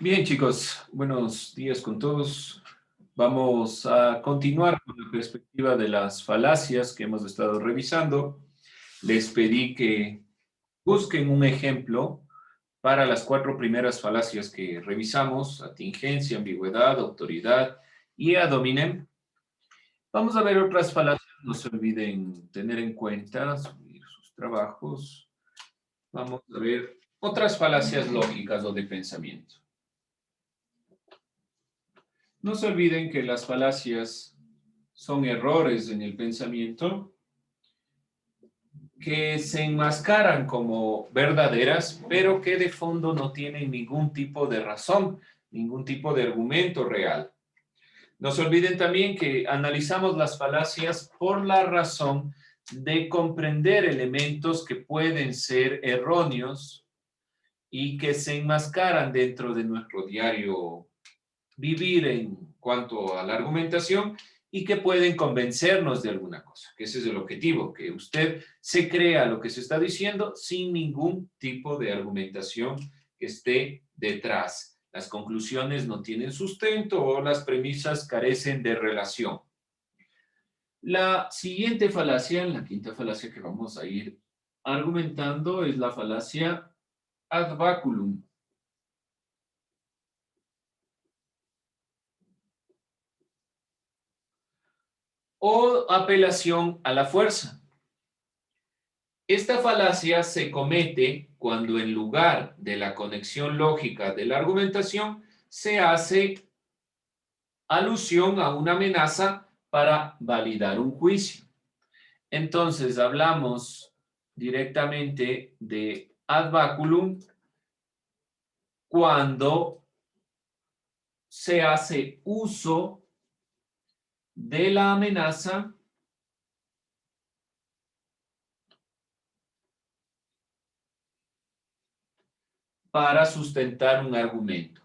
Bien, chicos, buenos días con todos. Vamos a continuar con la perspectiva de las falacias que hemos estado revisando. Les pedí que busquen un ejemplo para las cuatro primeras falacias que revisamos: atingencia, ambigüedad, autoridad y ad hominem. Vamos a ver otras falacias, no se olviden tener en cuenta, subir sus trabajos. Vamos a ver otras falacias lógicas o de pensamiento. No se olviden que las falacias son errores en el pensamiento que se enmascaran como verdaderas, pero que de fondo no tienen ningún tipo de razón, ningún tipo de argumento real. No se olviden también que analizamos las falacias por la razón de comprender elementos que pueden ser erróneos y que se enmascaran dentro de nuestro diario vivir en cuanto a la argumentación y que pueden convencernos de alguna cosa, que ese es el objetivo, que usted se crea lo que se está diciendo sin ningún tipo de argumentación que esté detrás. Las conclusiones no tienen sustento o las premisas carecen de relación. La siguiente falacia, la quinta falacia que vamos a ir argumentando, es la falacia ad baculum. O apelación a la fuerza. Esta falacia se comete cuando en lugar de la conexión lógica de la argumentación se hace alusión a una amenaza para validar un juicio. Entonces hablamos directamente de ad baculum cuando se hace uso de la amenaza para sustentar un argumento.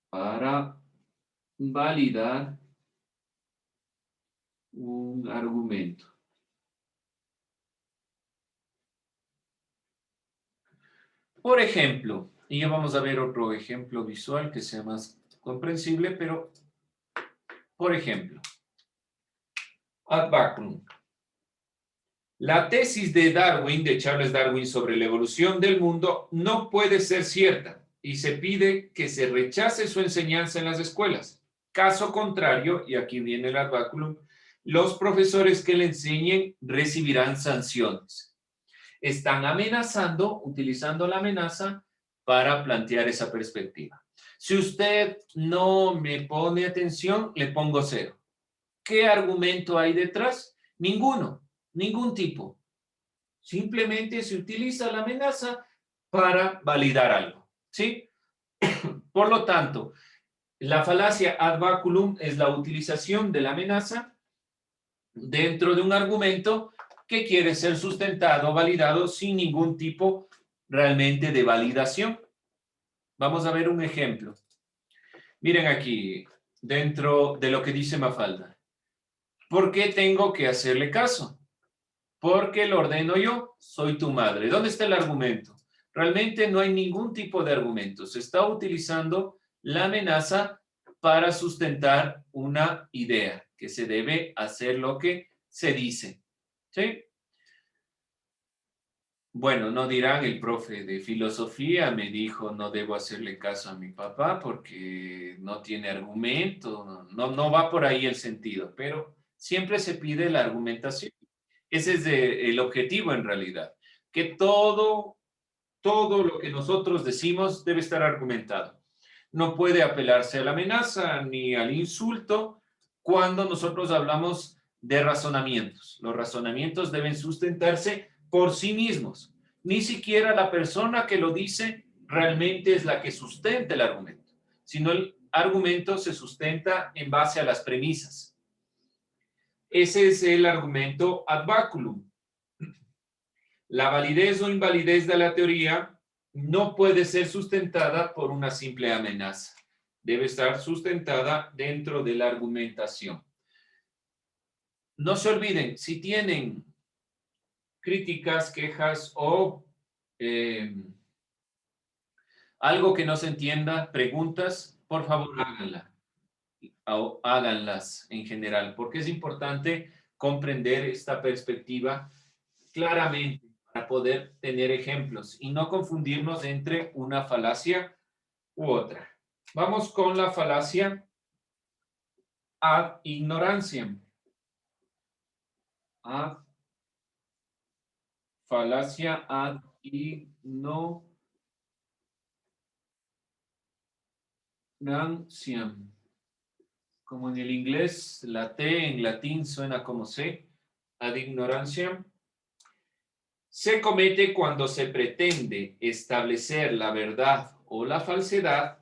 Para validar un argumento. Por ejemplo, y ya vamos a ver otro ejemplo visual que sea más comprensible, pero por ejemplo, ad baculum. La tesis de Darwin, de Charles Darwin, sobre la evolución del mundo no puede ser cierta y se pide que se rechace su enseñanza en las escuelas. Caso contrario, y aquí viene el ad baculum, los profesores que le enseñen recibirán sanciones. Están amenazando, utilizando la amenaza para plantear esa perspectiva. Si usted no me pone atención, le pongo cero. ¿Qué argumento hay detrás? Ninguno, ningún tipo. Simplemente se utiliza la amenaza para validar algo, ¿sí? Por lo tanto, la falacia ad baculum es la utilización de la amenaza dentro de un argumento que quiere ser sustentado, validado sin ningún tipo realmente de validación. Vamos a ver un ejemplo. Miren aquí, dentro de lo que dice Mafalda. ¿Por qué tengo que hacerle caso? Porque lo ordeno yo, soy tu madre. ¿Dónde está el argumento? Realmente no hay ningún tipo de argumento. Se está utilizando la amenaza para sustentar una idea, que se debe hacer lo que se dice. ¿Sí? Bueno, no dirán, el profe de filosofía me dijo no debo hacerle caso a mi papá porque no tiene argumento, no va por ahí el sentido, pero siempre se pide la argumentación. Ese es el objetivo en realidad, que todo lo que nosotros decimos debe estar argumentado. No puede apelarse a la amenaza ni al insulto cuando nosotros hablamos de razonamientos. Los razonamientos deben sustentarse por sí mismos. Ni siquiera la persona que lo dice realmente es la que sustenta el argumento, sino el argumento se sustenta en base a las premisas. Ese es el argumento ad baculum. La validez o invalidez de la teoría no puede ser sustentada por una simple amenaza. Debe estar sustentada dentro de la argumentación. No se olviden, si tienen críticas, quejas o algo que no se entienda, preguntas, por favor háganlas en general, porque es importante comprender esta perspectiva claramente para poder tener ejemplos y no confundirnos entre una falacia u otra. Vamos con la falacia ad ignorantiam. Falacia ad ignorantiam. Como en el inglés, la T en latín suena como C, ad ignorantiam. Se comete cuando se pretende establecer la verdad o la falsedad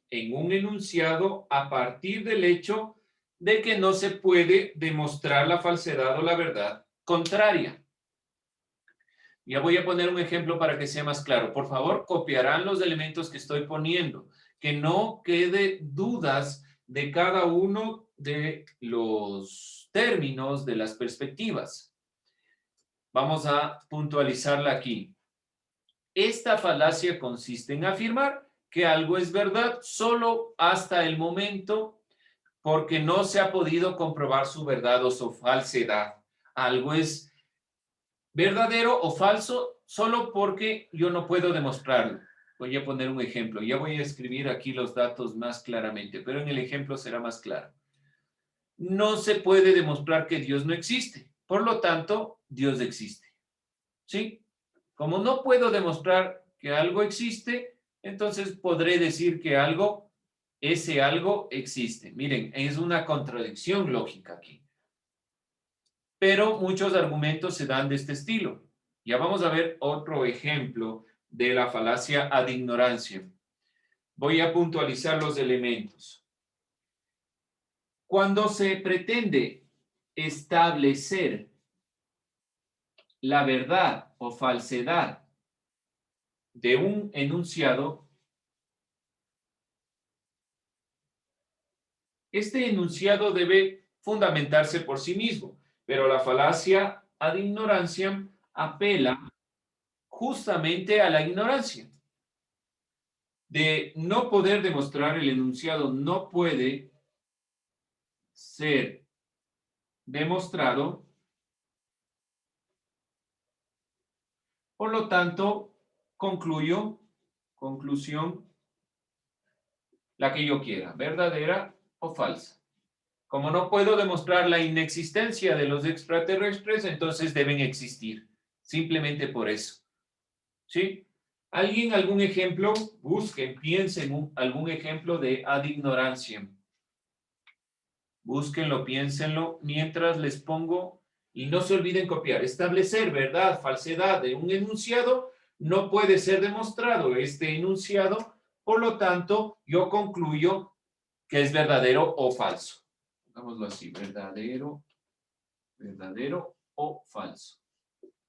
en un enunciado a partir del hecho de que no se puede demostrar la falsedad o la verdad contraria. Ya voy a poner un ejemplo para que sea más claro. Por favor, copiarán los elementos que estoy poniendo, que no quede dudas de cada uno de los términos de las perspectivas. Vamos a puntualizarla aquí. Esta falacia consiste en afirmar que algo es verdad solo hasta el momento porque no se ha podido comprobar su verdad o su falsedad. Algo es verdadero o falso solo porque yo no puedo demostrarlo. Voy a poner un ejemplo. Ya voy a escribir aquí los datos más claramente, pero en el ejemplo será más claro. No se puede demostrar que Dios no existe. Por lo tanto, Dios existe. ¿Sí? Como no puedo demostrar que algo existe, entonces podré decir que ese algo existe. Miren, es una contradicción lógica aquí. Pero muchos argumentos se dan de este estilo. Ya vamos a ver otro ejemplo de la falacia ad ignorantiam. Voy a puntualizar los elementos. Cuando se pretende establecer la verdad o falsedad de un enunciado, este enunciado debe fundamentarse por sí mismo, pero la falacia ad ignorantiam apela justamente a la ignorancia. De no poder demostrar el enunciado no puede ser demostrado, por lo tanto, conclusión, la que yo quiera, verdadera o falsa. Como no puedo demostrar la inexistencia de los extraterrestres, entonces deben existir, simplemente por eso. ¿Sí? ¿Alguien algún ejemplo? Busquen, piensen algún ejemplo de ad ignorantiam. Búsquenlo, piénsenlo, mientras les pongo, y no se olviden copiar. Establecer verdad, falsedad de un enunciado no puede ser demostrado este enunciado, por lo tanto, yo concluyo que es verdadero o falso. Hagámoslo así, verdadero o falso.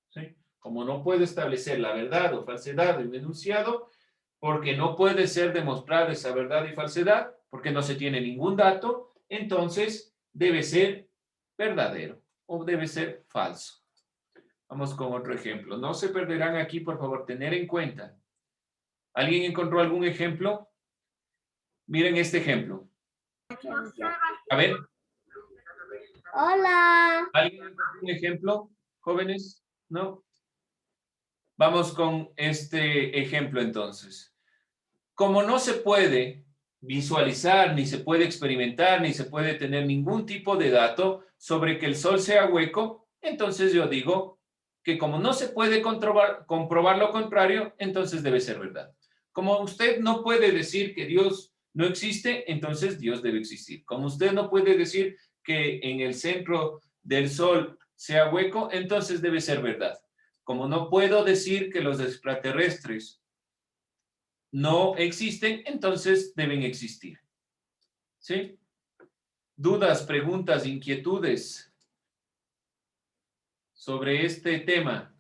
¿Sí? Como no puedo establecer la verdad o falsedad de un enunciado, porque no puede ser demostrada esa verdad y falsedad, porque no se tiene ningún dato, entonces debe ser verdadero o debe ser falso. Vamos con otro ejemplo. No se perderán aquí, por favor, tener en cuenta. ¿Alguien encontró algún ejemplo? Miren este ejemplo. A ver. Hola. ¿Alguien encontró un ejemplo, jóvenes? ¿No? Vamos con este ejemplo entonces. Como no se puede visualizar, ni se puede experimentar, ni se puede tener ningún tipo de dato sobre que el Sol sea hueco, entonces yo digo que como no se puede comprobar lo contrario, entonces debe ser verdad. Como usted no puede decir que Dios no existe, entonces Dios debe existir. Como usted no puede decir que en el centro del Sol sea hueco, entonces debe ser verdad. Como no puedo decir que los extraterrestres no existen, entonces deben existir. ¿Sí? ¿Dudas, preguntas, inquietudes sobre este tema?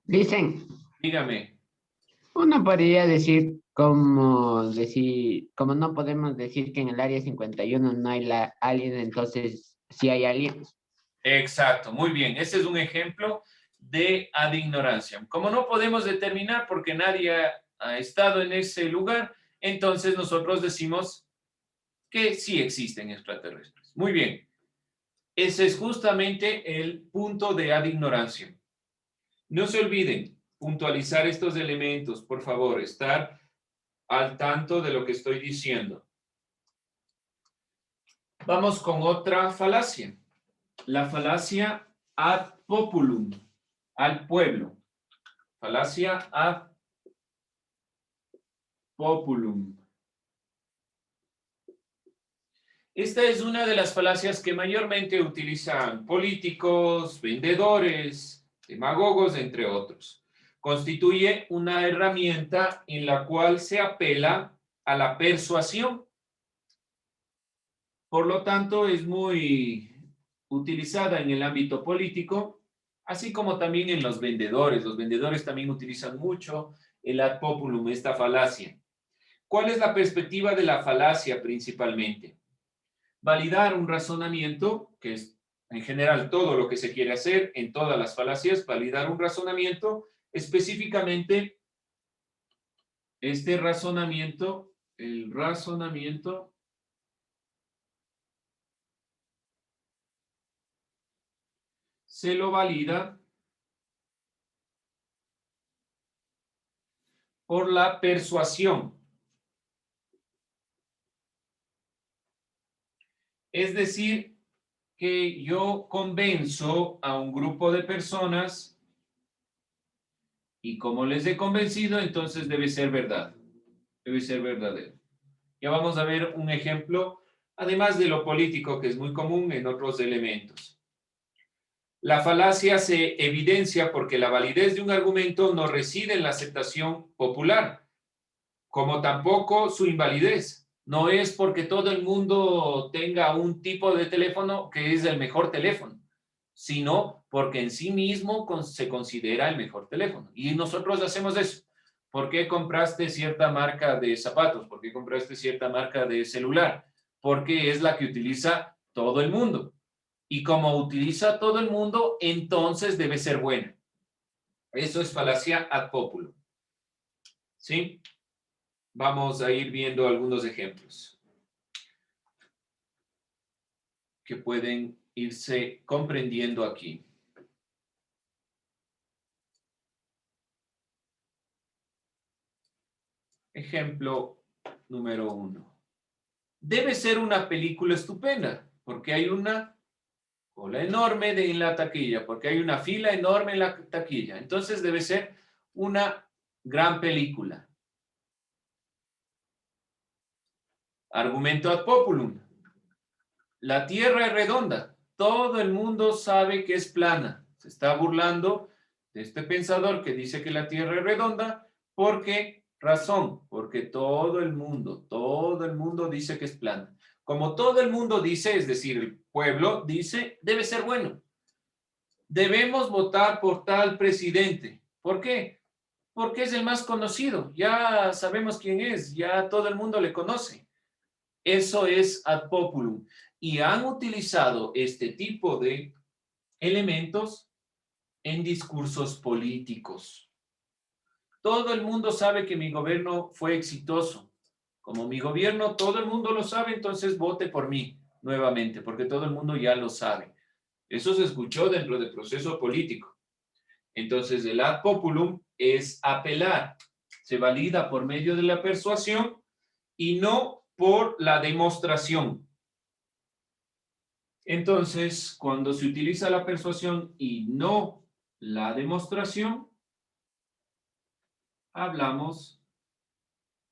Dicen, Dígame. uno podría decir como no podemos decir que en el área 51 no hay alien, entonces sí hay aliens. Exacto, muy bien. Ese es un ejemplo de ad ignorantiam. Como no podemos determinar porque nadie ha estado en ese lugar, entonces nosotros decimos que sí existen extraterrestres. Muy bien. Ese es justamente el punto de ad ignorantiam. No se olviden puntualizar estos elementos, por favor, estar al tanto de lo que estoy diciendo. Vamos con otra falacia. La falacia ad populum, al pueblo. Falacia ad populum. Esta es una de las falacias que mayormente utilizan políticos, vendedores, demagogos, entre otros. Constituye una herramienta en la cual se apela a la persuasión. Por lo tanto, es muy utilizada en el ámbito político, así como también en los vendedores. Los vendedores también utilizan mucho el ad populum, esta falacia. ¿Cuál es la perspectiva de la falacia principalmente? Validar un razonamiento, que es en general todo lo que se quiere hacer en todas las falacias, validar un razonamiento, específicamente este razonamiento, el razonamiento se lo valida por la persuasión. Es decir, que yo convenzo a un grupo de personas y como les he convencido, entonces debe ser verdad, debe ser verdadero. Ya vamos a ver un ejemplo, además de lo político que es muy común en otros elementos. La falacia se evidencia porque la validez de un argumento no reside en la aceptación popular, como tampoco su invalidez. No es porque todo el mundo tenga un tipo de teléfono que es el mejor teléfono, sino porque en sí mismo se considera el mejor teléfono. Y nosotros hacemos eso. ¿Por qué compraste cierta marca de zapatos? ¿Por qué compraste cierta marca de celular? Porque es la que utiliza todo el mundo. Y como utiliza todo el mundo, entonces debe ser buena. Eso es falacia ad populum. ¿Sí? Vamos a ir viendo algunos ejemplos que pueden irse comprendiendo aquí. Ejemplo número 1. Debe ser una película estupenda, porque hay una cola enorme en la taquilla, porque hay una fila enorme en la taquilla. Entonces debe ser una gran película. Argumento ad populum. La Tierra es redonda. Todo el mundo sabe que es plana. Se está burlando de este pensador que dice que la Tierra es redonda. ¿Por qué razón? Porque todo el mundo dice que es plana. Como todo el mundo dice, es decir, el pueblo dice, debe ser bueno. Debemos votar por tal presidente. ¿Por qué? Porque es el más conocido. Ya sabemos quién es. Ya todo el mundo le conoce. Eso es ad populum. Y han utilizado este tipo de elementos en discursos políticos. Todo el mundo sabe que mi gobierno fue exitoso. Como mi gobierno todo el mundo lo sabe, entonces vote por mí nuevamente, porque todo el mundo ya lo sabe. Eso se escuchó dentro del proceso político. Entonces, el ad populum es apelar. Se valida por medio de la persuasión y no por la demostración. Entonces, cuando se utiliza la persuasión y no la demostración, hablamos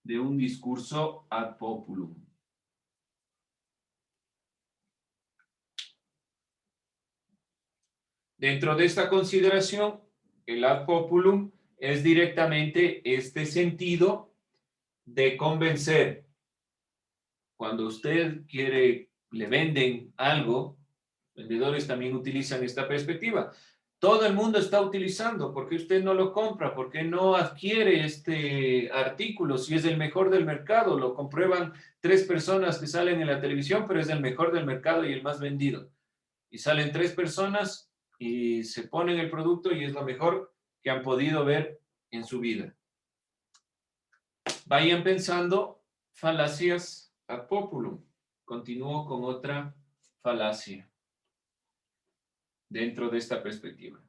de un discurso ad populum. Dentro de esta consideración, el ad populum es directamente este sentido de convencer. Cuando usted quiere, le venden algo, vendedores también utilizan esta perspectiva. Todo el mundo está utilizando, ¿por qué usted no lo compra? ¿Por qué no adquiere este artículo si es el mejor del mercado? Lo comprueban 3 personas que salen en la televisión, pero es el mejor del mercado y el más vendido. Y salen 3 personas y se ponen el producto y es lo mejor que han podido ver en su vida. Vayan pensando falacias ad populum. Continúo con otra falacia dentro de esta perspectiva.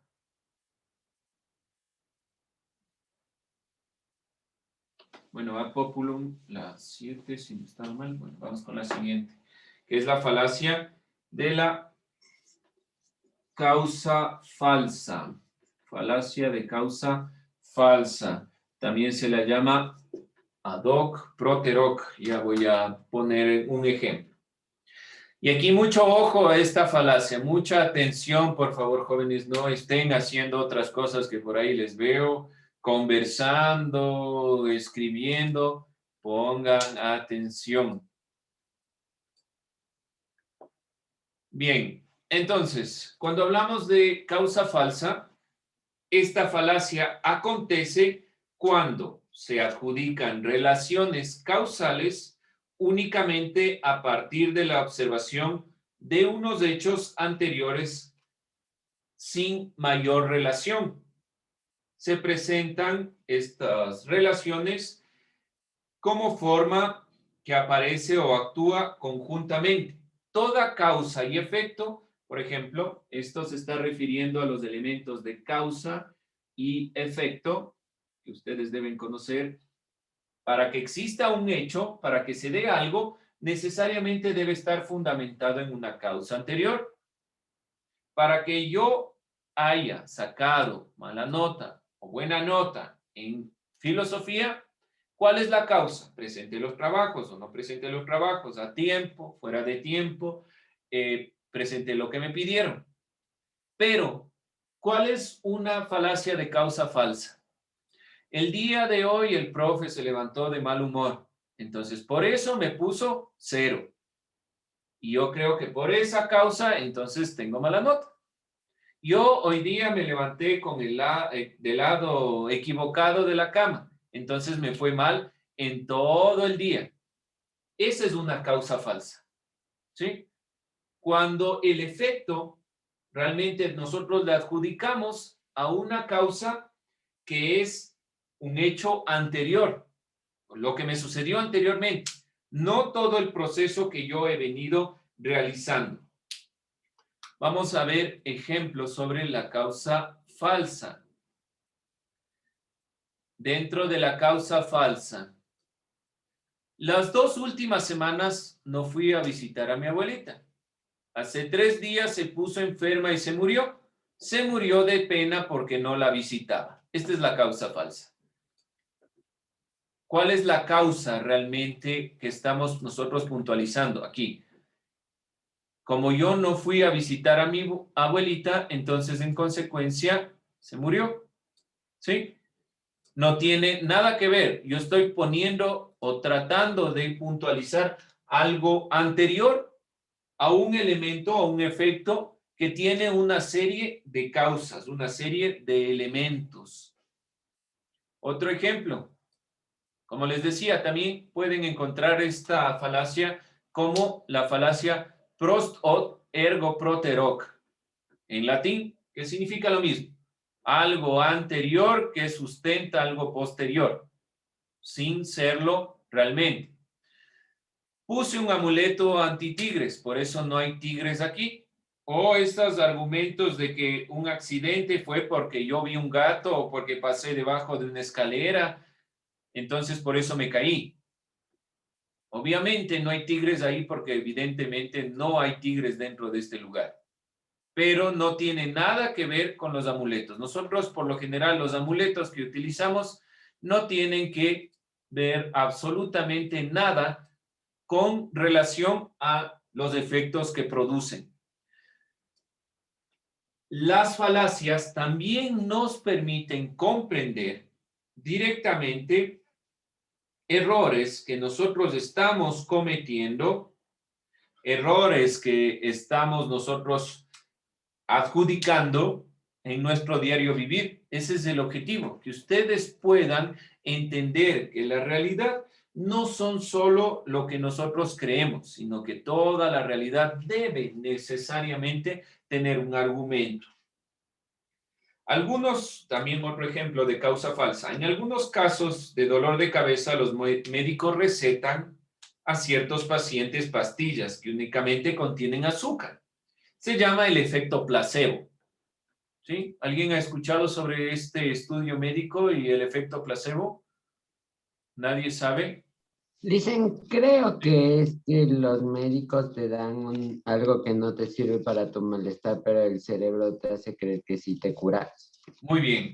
Bueno, ad populum, la 7, si no está mal. Bueno, vamos con la siguiente, que es la falacia de la causa falsa. Falacia de causa falsa. También se la llama ad hoc propter hoc. Ya voy a poner un ejemplo. Y aquí mucho ojo a esta falacia, mucha atención, por favor, jóvenes, no estén haciendo otras cosas que por ahí les veo, conversando, escribiendo, pongan atención. Bien, entonces, cuando hablamos de causa falsa, esta falacia acontece cuando se adjudican relaciones causales únicamente a partir de la observación de unos hechos anteriores sin mayor relación. Se presentan estas relaciones como forma que aparece o actúa conjuntamente. Toda causa y efecto, por ejemplo, esto se está refiriendo a los elementos de causa y efecto que ustedes deben conocer. Para que exista un hecho, para que se dé algo, necesariamente debe estar fundamentado en una causa anterior. Para que yo haya sacado mala nota o buena nota en filosofía, ¿cuál es la causa? Presente los trabajos o no presente los trabajos, a tiempo, fuera de tiempo, presente lo que me pidieron. Pero, ¿cuál es una falacia de causa falsa? El día de hoy el profe se levantó de mal humor, entonces por eso me puso 0. Y yo creo que por esa causa entonces tengo mala nota. Yo hoy día me levanté con del lado equivocado de la cama, entonces me fue mal en todo el día. Esa es una causa falsa, ¿sí? Cuando el efecto realmente nosotros le adjudicamos a una causa que es un hecho anterior, lo que me sucedió anteriormente, no todo el proceso que yo he venido realizando. Vamos a ver ejemplos sobre la causa falsa. Dentro de la causa falsa, las 2 últimas semanas no fui a visitar a mi abuelita. Hace 3 días se puso enferma y se murió. Se murió de pena porque no la visitaba. Esta es la causa falsa. ¿Cuál es la causa realmente que estamos nosotros puntualizando aquí? Como yo no fui a visitar a mi abuelita, entonces en consecuencia se murió. ¿Sí? No tiene nada que ver. Yo estoy poniendo o tratando de puntualizar algo anterior a un elemento o un efecto que tiene una serie de causas, una serie de elementos. Otro ejemplo. Como les decía, también pueden encontrar esta falacia como la falacia prost hoc ergo propter hoc, en latín, que significa lo mismo. Algo anterior que sustenta algo posterior, sin serlo realmente. Puse un amuleto anti-tigres, por eso no hay tigres aquí. O estos argumentos de que un accidente fue porque yo vi un gato o porque pasé debajo de una escalera, entonces por eso me caí. Obviamente no hay tigres ahí porque evidentemente no hay tigres dentro de este lugar. Pero no tiene nada que ver con los amuletos. Nosotros, por lo general, los amuletos que utilizamos no tienen que ver absolutamente nada con relación a los efectos que producen. Las falacias también nos permiten comprender directamente errores que nosotros estamos cometiendo, errores que estamos nosotros adjudicando en nuestro diario vivir. Ese es el objetivo, que ustedes puedan entender que la realidad no son solo lo que nosotros creemos, sino que toda la realidad debe necesariamente tener un argumento. También otro ejemplo de causa falsa. En algunos casos de dolor de cabeza, los médicos recetan a ciertos pacientes pastillas que únicamente contienen azúcar. Se llama el efecto placebo. ¿Sí? ¿Alguien ha escuchado sobre este estudio médico y el efecto placebo? ¿Nadie sabe? Dicen, creo que es que los médicos te dan algo que no te sirve para tu malestar, pero el cerebro te hace creer que sí te curas. Muy bien.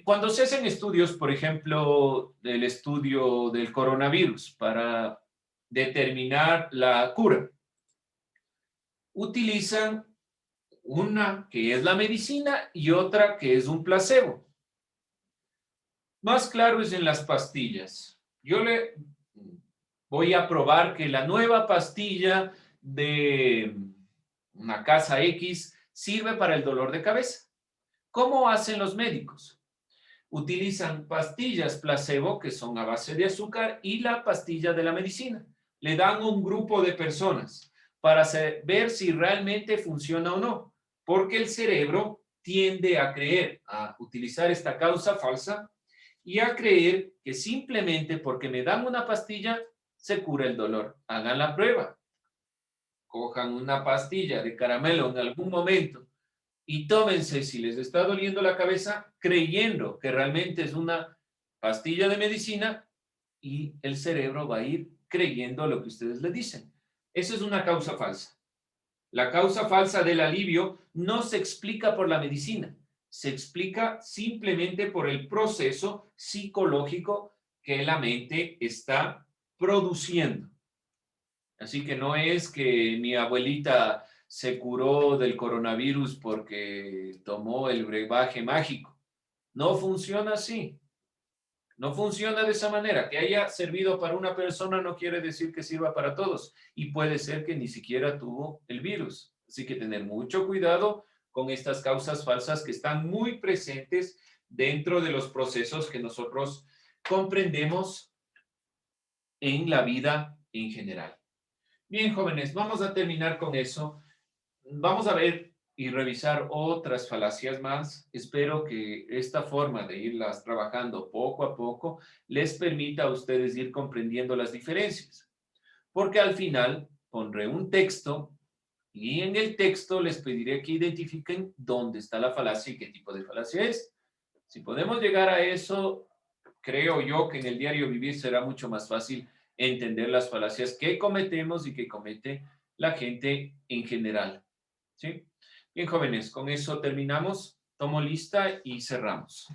Cuando se hacen estudios, por ejemplo, del estudio del coronavirus para determinar la cura, utilizan una que es la medicina y otra que es un placebo. Más claro es en las pastillas. Yo le voy a probar que la nueva pastilla de una casa X sirve para el dolor de cabeza. ¿Cómo hacen los médicos? Utilizan pastillas placebo que son a base de azúcar y la pastilla de la medicina. Le dan un grupo de personas para ver si realmente funciona o no, porque el cerebro tiende a creer, a utilizar esta causa falsa y a creer que simplemente porque me dan una pastilla se cura el dolor. Hagan la prueba. Cojan una pastilla de caramelo en algún momento y tómense si les está doliendo la cabeza creyendo que realmente es una pastilla de medicina y el cerebro va a ir creyendo lo que ustedes le dicen. Eso es una causa falsa. La causa falsa del alivio no se explica por la medicina, se explica simplemente por el proceso psicológico que la mente está produciendo. Así que no es que mi abuelita se curó del coronavirus porque tomó el brebaje mágico. No funciona así. No funciona de esa manera. Que haya servido para una persona no quiere decir que sirva para todos. Y puede ser que ni siquiera tuvo el virus. Así que tener mucho cuidado con estas causas falsas que están muy presentes dentro de los procesos que nosotros comprendemos en la vida en general. Bien, jóvenes, vamos a terminar con eso. Vamos a ver y revisar otras falacias más. Espero que esta forma de irlas trabajando poco a poco les permita a ustedes ir comprendiendo las diferencias. Porque al final pondré un texto y en el texto les pediré que identifiquen dónde está la falacia y qué tipo de falacia es. Si podemos llegar a eso, creo yo que en el diario vivir será mucho más fácil entender las falacias que cometemos y que comete la gente en general. ¿Sí? Bien, jóvenes, con eso terminamos. Tomo lista y cerramos.